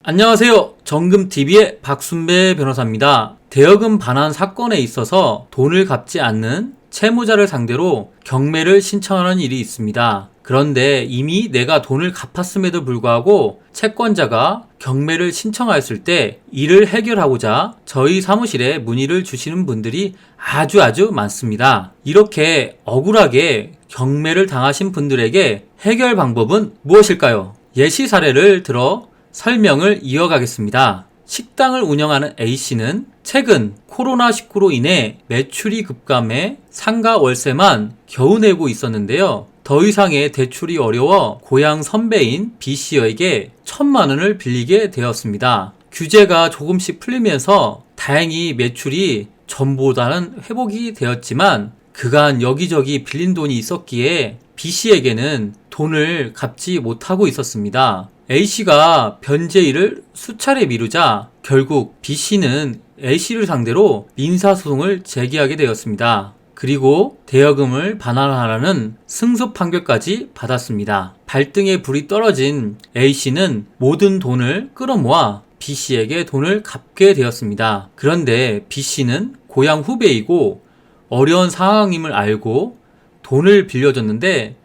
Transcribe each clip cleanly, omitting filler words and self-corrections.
안녕하세요. 정금TV의 박순배 변호사입니다. 대여금 반환 사건에 있어서 돈을 갚지 않는 채무자를 상대로 경매를 신청하는 일이 있습니다. 그런데 이미 내가 돈을 갚았음에도 불구하고 채권자가 경매를 신청하였을 때 이를 해결하고자 저희 사무실에 문의를 주시는 분들이 아주 많습니다. 이렇게 억울하게 경매를 당하신 분들에게 해결 방법은 무엇일까요? 예시 사례를 들어 설명을 이어가겠습니다. 식당을 운영하는 A씨는 최근 코로나19로 인해 매출이 급감해 상가 월세만 겨우 내고 있었는데요. 더 이상의 대출이 어려워 고향 선배인 B씨에게 1,000만 원을 빌리게 되었습니다. 규제가 조금씩 풀리면서 다행히 매출이 전보다는 회복이 되었지만 그간 여기저기 빌린 돈이 있었기에 B씨에게는 돈을 갚지 못하고 있었습니다. A씨가 변제일을 수차례 미루자 결국 B씨는 A씨를 상대로 민사소송을 제기하게 되었습니다. 그리고 대여금을 반환하라는 승소 판결까지 받았습니다. 발등에 불이 떨어진 A씨는 모든 돈을 끌어모아 B씨에게 돈을 갚게 되었습니다. 그런데 B씨는 고향 후배이고 어려운 상황임을 알고 돈을 빌려줬는데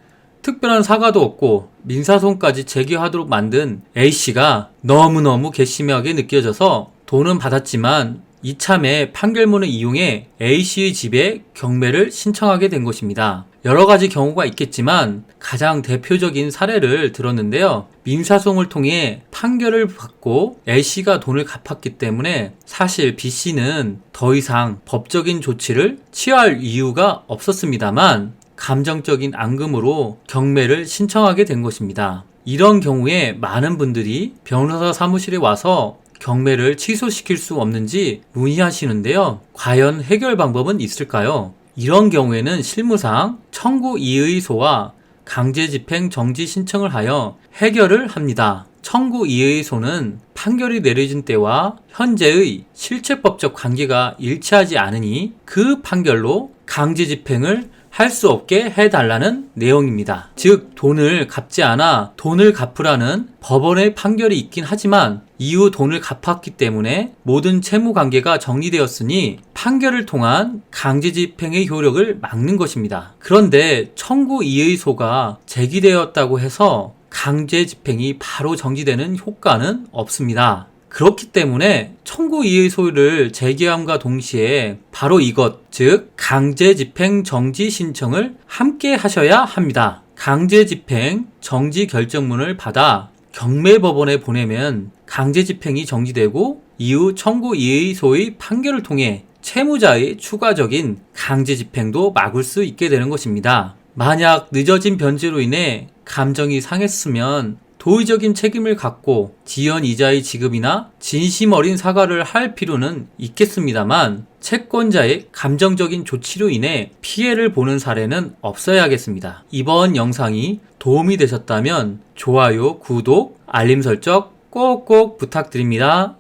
특별한 사과도 없고 민사소송까지 제기하도록 만든 A씨가 너무너무 괘씸하게 느껴져서 돈은 받았지만 이참에 판결문을 이용해 A씨의 집에 경매를 신청하게 된 것입니다. 여러 가지 경우가 있겠지만 가장 대표적인 사례를 들었는데요. 민사소송을 통해 판결을 받고 A씨가 돈을 갚았기 때문에 사실 B씨는 더 이상 법적인 조치를 취할 이유가 없었습니다만 감정적인 앙금으로 경매를 신청하게 된 것입니다. 이런 경우에 많은 분들이 변호사 사무실에 와서 경매를 취소시킬 수 없는지 문의하시는데요. 과연 해결 방법은 있을까요? 이런 경우에는 실무상 청구 이의소와 강제집행 정지 신청을 하여 해결을 합니다. 청구 이의소는 판결이 내려진 때와 현재의 실체법적 관계가 일치하지 않으니 그 판결로 강제집행을 할 수 없게 해달라는 내용입니다. 즉 돈을 갚지 않아 돈을 갚으라는 법원의 판결이 있긴 하지만 이후 돈을 갚았기 때문에 모든 채무관계가 정리되었으니 판결을 통한 강제집행의 효력을 막는 것입니다. 그런데 청구 이의소가 제기되었다고 해서 강제집행이 바로 정지되는 효과는 없습니다. 그렇기 때문에 청구 이의소를 제기함과 동시에 바로 이것, 즉 강제집행 정지 신청을 함께 하셔야 합니다. 강제집행 정지 결정문을 받아 경매법원에 보내면 강제집행이 정지되고 이후 청구 이의소의 판결을 통해 채무자의 추가적인 강제집행도 막을 수 있게 되는 것입니다. 만약 늦어진 변제로 인해 감정이 상했으면 도의적인 책임을 갖고 지연 이자의 지급이나 진심 어린 사과를 할 필요는 있겠습니다만 채권자의 감정적인 조치로 인해 피해를 보는 사례는 없어야겠습니다. 이번 영상이 도움이 되셨다면 좋아요, 구독, 알림 설정 꼭꼭 부탁드립니다.